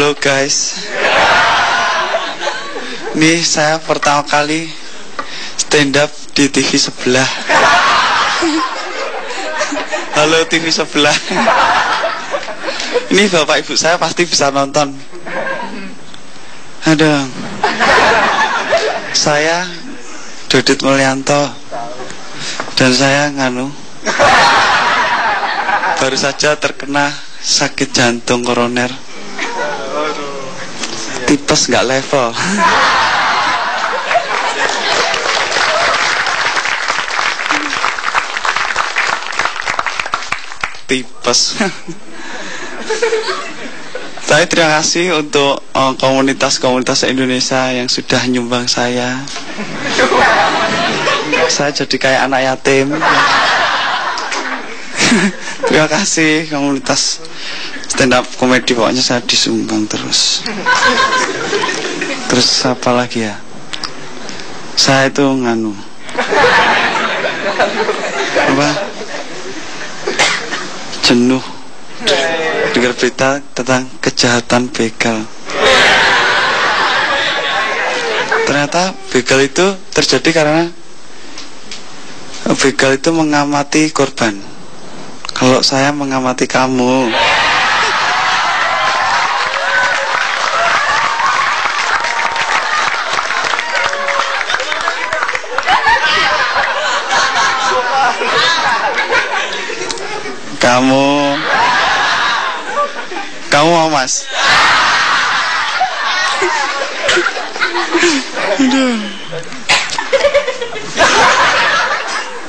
Halo guys, ini saya pertama kali stand up di TV sebelah. Halo TV sebelah. Ini bapak ibu saya pasti bisa nonton. Aduh. Saya Dodit Mulyanto dan saya baru saja terkena sakit jantung koroner. Tipes nggak level. Tipes. Saya terima kasih untuk komunitas-komunitas Indonesia yang sudah nyumbang saya. Saya jadi kayak anak yatim. Terima kasih komunitas stand up komedi, pokoknya saya disumbang terus. Terus apa lagi ya? Saya itu apa? Jenuh dengar berita tentang kejahatan begal. Ternyata begal itu terjadi karena begal itu mengamati korban. Kalau saya mengamati kamu. Kamu mau mas?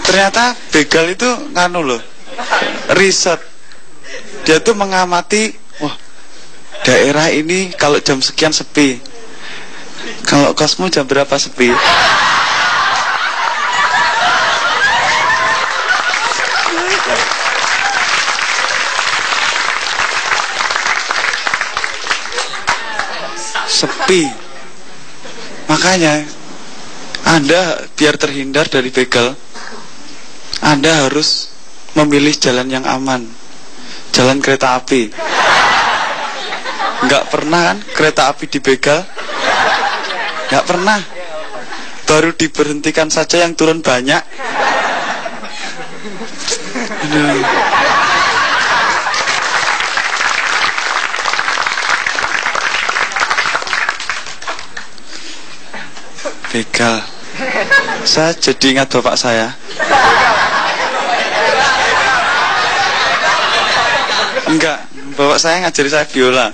Ternyata begal itu loh, riset. Dia tuh mengamati, wah daerah ini kalau jam sekian sepi, kalau kosmu jam berapa sepi. Sepi. Makanya Anda biar terhindar dari begal, Anda harus memilih jalan yang aman. Jalan kereta api. Nggak pernah kan kereta api dibegal? Nggak pernah. Baru diberhentikan saja yang turun banyak. Aduh. Begal. Saya jadi ingat bapak saya. Enggak, bapak saya ngajari saya biola.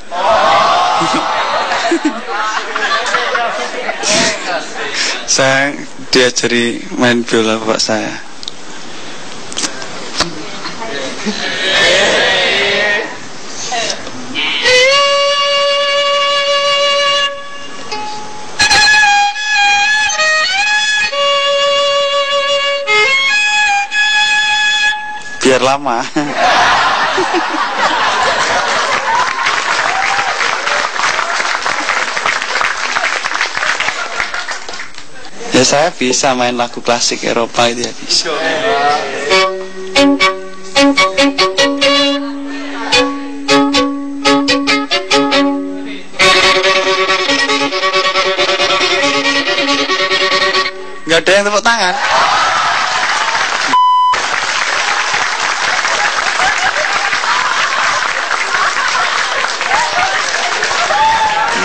Saya diajari main biola bapak saya. Biar lama. Ya saya bisa main lagu klasik Eropa itu ya bisa. Gak ada yang tepuk tangan.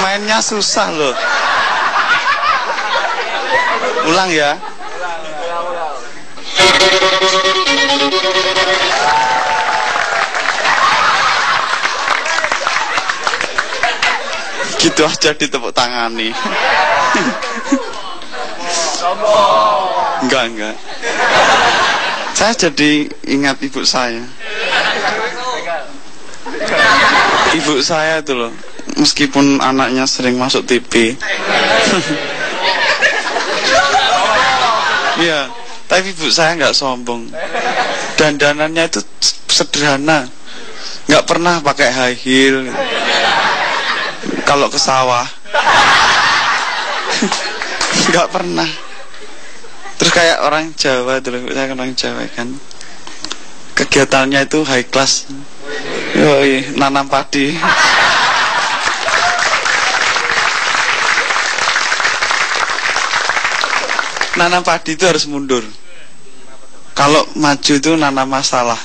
Mainnya susah loh. Ulang ya. Gitu aja ditepuk tangan nih. Enggak. Saya jadi ingat ibu saya. Ibu saya itu loh, meskipun anaknya sering masuk TV. Iya, tapi ibu saya nggak sombong. Dandanannya itu sederhana, nggak pernah pakai high heel. Kalau ke sawah, nggak pernah. Terus kayak orang Jawa dulu, saya orang Jawa kan. Kegiatannya itu high class. Yoi, nanam padi. nanam padi itu harus mundur. Kalau maju itu nanam masalah.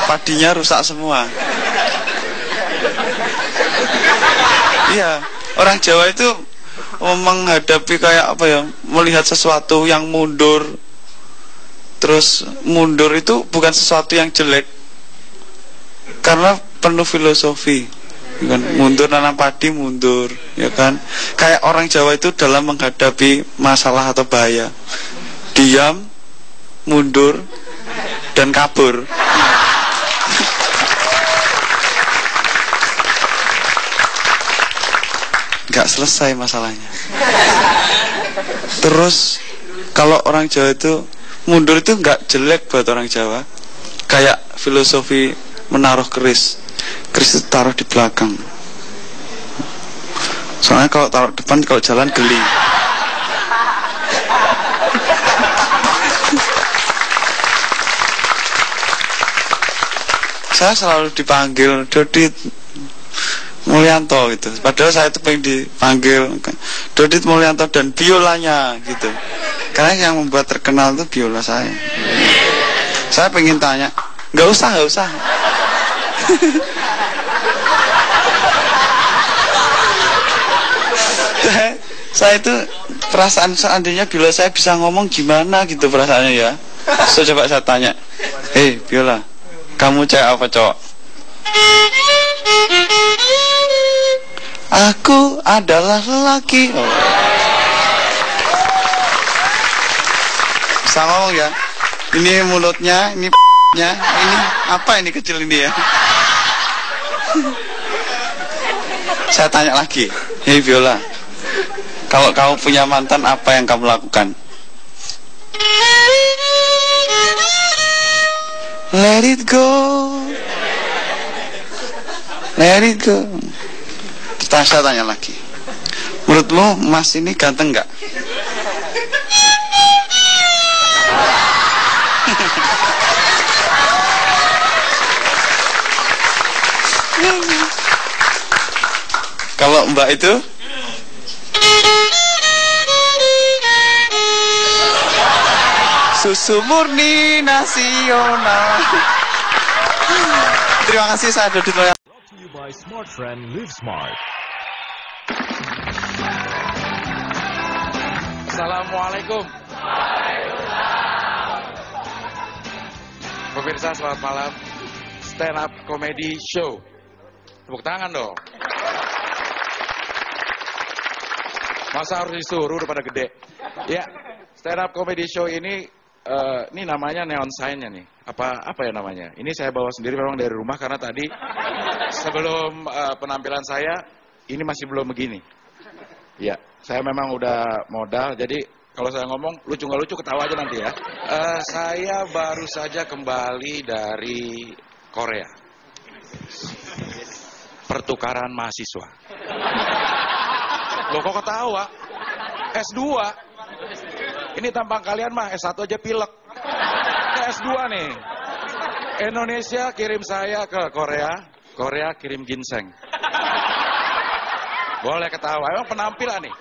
Padinya rusak semua. Iya, orang Jawa itu menghadapi kayak apa ya, melihat sesuatu yang mundur. Terus mundur itu bukan sesuatu yang jelek, karena penuh filosofi, kan? Mundur nanam padi, mundur, ya kan? Kayak orang Jawa itu dalam menghadapi masalah atau bahaya, diam, mundur, dan kabur. Gak selesai masalahnya. Terus kalau orang Jawa itu mundur itu gak jelek buat orang Jawa. Kayak filosofi menaruh keris. Keris itu taruh di belakang. Soalnya kalau taruh depan, kalau jalan geli. Saya selalu dipanggil Dodit Mulyanto gitu. Padahal saya itu pengen dipanggil Dodit Mulyanto dan biolanya gitu. Karena yang membuat terkenal itu biola saya. Saya pengen tanya, nggak usah. Saya itu perasaan seandainya biola saya bisa ngomong gimana gitu perasaannya ya. So coba saya tanya, hei biola, kamu cewek apa cowok? Aku adalah lelaki. Oh. Bisa ngomong ya. Ini mulutnya, ini nya, ini apa ini kecil ini ya. Saya tanya lagi, hei Viola, kalau kamu punya mantan, apa yang kamu lakukan? Let it go. Let it go. Terus saya tanya lagi, menurutmu Mas ini ganteng nggak? Kalau Mbak itu susu murni nasional. Terima kasih, saya Dodit Mulyanto. Brought to you by Smart Friend Live Smart. Assalamualaikum. Pemirsa selamat malam. Stand up comedy show. Tepuk tangan dong. Masa harus disuruh udah pada gede. Ya, stand up comedy show ini namanya neon sign-nya nih. Apa ya namanya? Ini saya bawa sendiri memang dari rumah karena tadi sebelum penampilan saya ini masih belum begini. Ya, saya memang udah modal, jadi kalau saya ngomong lucu nggak lucu ketawa aja nanti ya. Saya baru saja kembali dari Korea. Pertukaran mahasiswa. Loh kok ketawa? S2. Ini tampang kalian mah S1 aja pilek. Ini S2 nih. Indonesia kirim saya ke Korea, Korea kirim ginseng. Boleh ketawa, emang penampilan nih.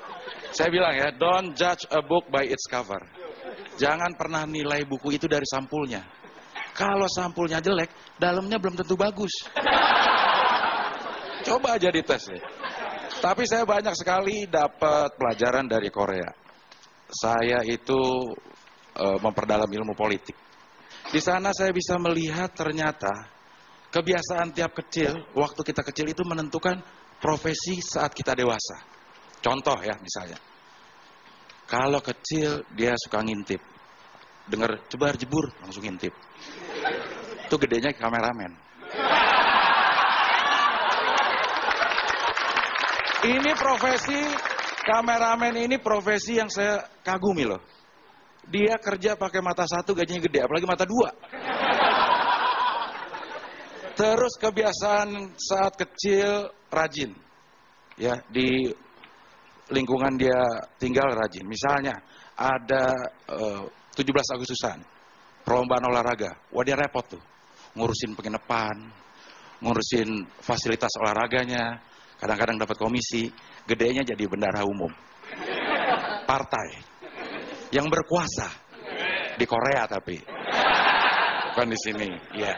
Saya bilang ya, don't judge a book by its cover. Jangan pernah nilai buku itu dari sampulnya. Kalau sampulnya jelek, dalamnya belum tentu bagus. Coba aja dites nih. Tapi saya banyak sekali dapat pelajaran dari Korea. Saya itu memperdalam ilmu politik. Di sana saya bisa melihat ternyata kebiasaan tiap kecil, waktu kita kecil itu menentukan profesi saat kita dewasa. Contoh ya misalnya, kalau kecil dia suka ngintip, dengar jebar jebur langsung ngintip. Itu gedenya kameramen. Ini profesi kameramen, ini profesi yang saya kagumi loh. Dia kerja pakai mata satu gajinya gede, apalagi mata dua. Terus kebiasaan saat kecil rajin. Ya, di lingkungan dia tinggal rajin. Misalnya ada 17 Agustusan, perlombaan olahraga. Wah dia repot tuh, ngurusin penginapan, ngurusin fasilitas olahraganya. Kadang-kadang dapat komisi, gedenya jadi bendahara umum. Partai. yang berkuasa di Korea tapi bukan di sini. Ya.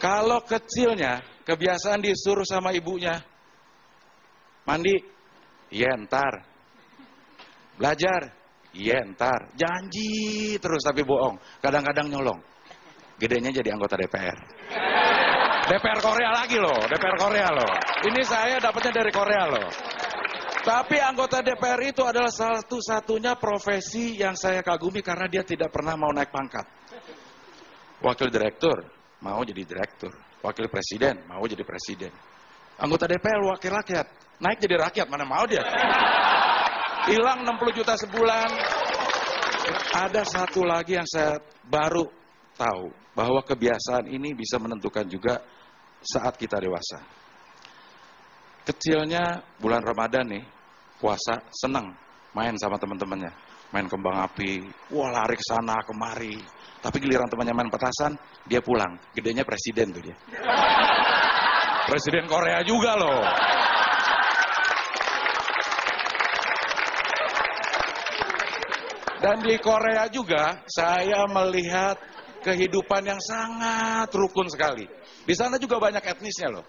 Kalau kecilnya kebiasaan disuruh sama ibunya mandi, iya ntar. Belajar, iya ntar. Janji terus tapi bohong. Kadang-kadang nyolong. Gedenya jadi anggota DPR. DPR Korea lagi loh, DPR Korea loh. Ini saya dapatnya dari Korea loh. Tapi anggota DPR itu adalah satu-satunya profesi yang saya kagumi karena dia tidak pernah mau naik pangkat. Wakil direktur mau jadi direktur, wakil presiden mau jadi presiden. Anggota DPR wakil rakyat, naik jadi rakyat, mana mau dia? Hilang 60 juta sebulan. Ada satu lagi yang saya baru tahu, bahwa kebiasaan ini bisa menentukan juga saat kita dewasa. Kecilnya bulan Ramadan nih, puasa, senang main sama teman-temannya. Main kembang api, wah lari ke sana kemari. Tapi giliran temannya main petasan, dia pulang. Gedenya presiden tuh dia. Presiden Korea juga loh. Dan di Korea juga, saya melihat kehidupan yang sangat rukun sekali. Di sana juga banyak etnisnya loh.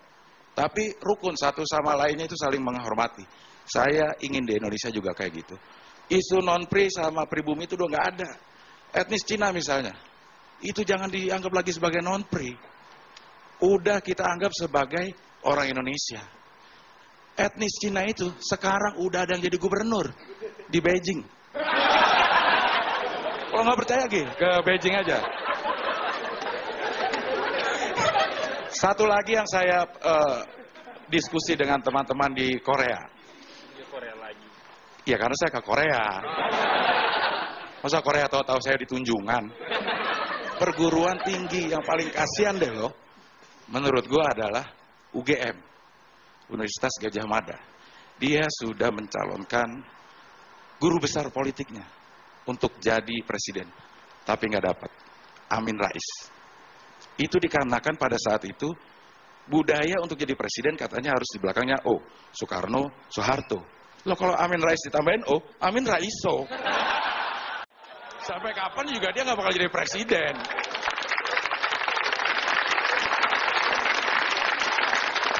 Tapi rukun satu sama lainnya itu saling menghormati. Saya ingin di Indonesia juga kayak gitu. Isu non-pri sama pribumi itu udah nggak ada. Etnis Cina misalnya, itu jangan dianggap lagi sebagai non-pri. Udah kita anggap sebagai orang Indonesia. Etnis Cina itu sekarang udah ada yang jadi gubernur di Beijing. Kalau nggak percaya ke Beijing aja. Satu lagi yang saya diskusi dengan teman-teman di Korea. Di Korea lagi. Ya karena saya ke Korea. Masa Korea tahu-tahu saya di Tunjungan. Perguruan tinggi yang paling kasihan deh loh, menurut gua adalah UGM, Universitas Gadjah Mada. Dia sudah mencalonkan guru besar politiknya untuk jadi presiden, tapi nggak dapat. Amin Rais. Itu dikarenakan pada saat itu budaya untuk jadi presiden katanya harus di belakangnya O, Soekarno, Soeharto. Loh kalau Amin Rais ditambahin O, Amin Raiso. Sampai kapan juga dia nggak bakal jadi presiden.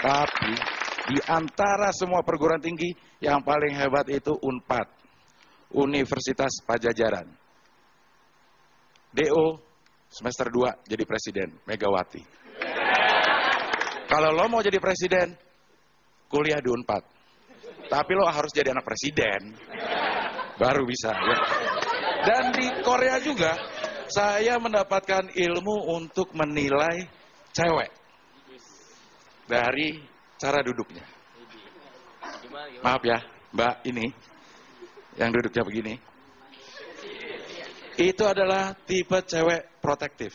Tapi di antara semua perguruan tinggi yang paling hebat itu UNPAD, Universitas Pajajaran. DO semester 2 jadi presiden, Megawati. Kalau lo mau jadi presiden, kuliah di UNPAD. Tapi lo harus jadi anak presiden, baru bisa. Ya. Dan di Korea juga, saya mendapatkan ilmu untuk menilai cewek dari cara duduknya. Maaf ya, Mbak ini, yang duduknya begini. Itu adalah tipe cewek protektif.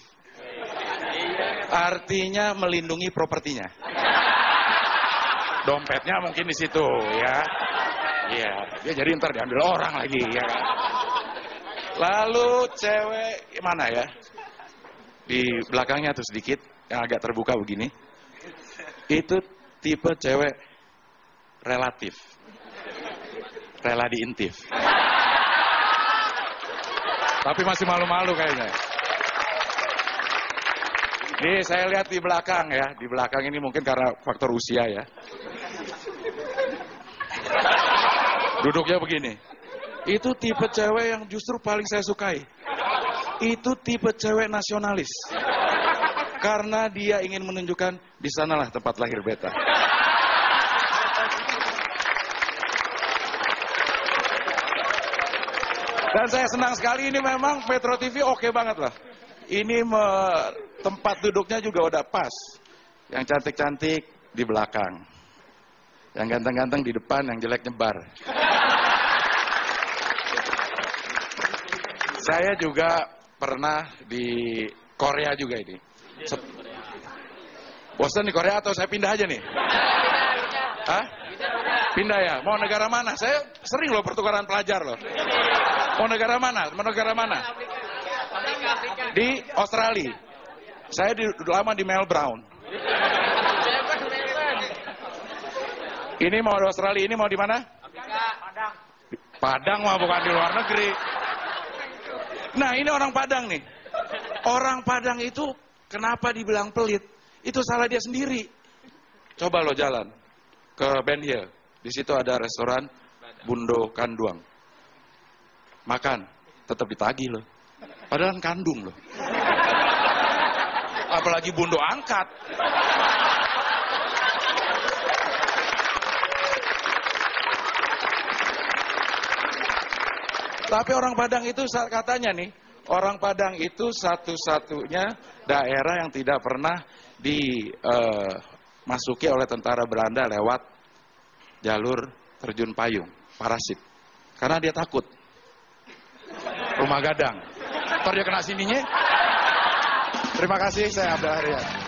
Artinya melindungi propertinya. Dompetnya mungkin di situ ya. Iya, dia jadi ntar diambil orang lagi ya kan. Lalu cewek mana ya? Di belakangnya tuh sedikit yang agak terbuka begini. Itu tipe cewek relatif. Rela diintip. Tapi masih malu-malu kayaknya. Nih saya lihat di belakang ya. Di belakang ini mungkin karena faktor usia ya. Duduknya begini. Itu tipe cewek yang justru paling saya sukai. Itu tipe cewek nasionalis. Karena dia ingin menunjukkan di sanalah tempat lahir beta. Dan saya senang sekali ini memang Metro TV oke banget lah. Ini tempat duduknya juga udah pas. Yang cantik-cantik di belakang. Yang ganteng-ganteng di depan, yang jelek nyebar. Saya juga pernah di Korea juga ini. Bosan di Korea atau saya pindah aja nih? Hah? Pindah ya? Mau negara mana? Saya sering loh pertukaran pelajar loh. Mau negara mana? Mau negara mana? Di Australia. Saya lama di Melbourne. Ini mau di Australia, ini mau di mana? Padang. Padang mah bukan di luar negeri. Nah ini orang Padang nih. Orang Padang itu kenapa dibilang pelit? Itu salah dia sendiri. Coba lo jalan ke Ben Hill. Di situ ada restoran Bundo Kanduang. Makan, tetap ditagih lo. Padahal kandung lo. Apalagi Bundo angkat. Tapi orang Padang itu katanya nih, orang Padang itu satu-satunya daerah yang tidak pernah dimasuki oleh tentara Belanda lewat jalur terjun payung, parasit. Karena dia takut. Rumah gadang. Ntar dia kena sininya. Terima kasih, saya Abdul Harian.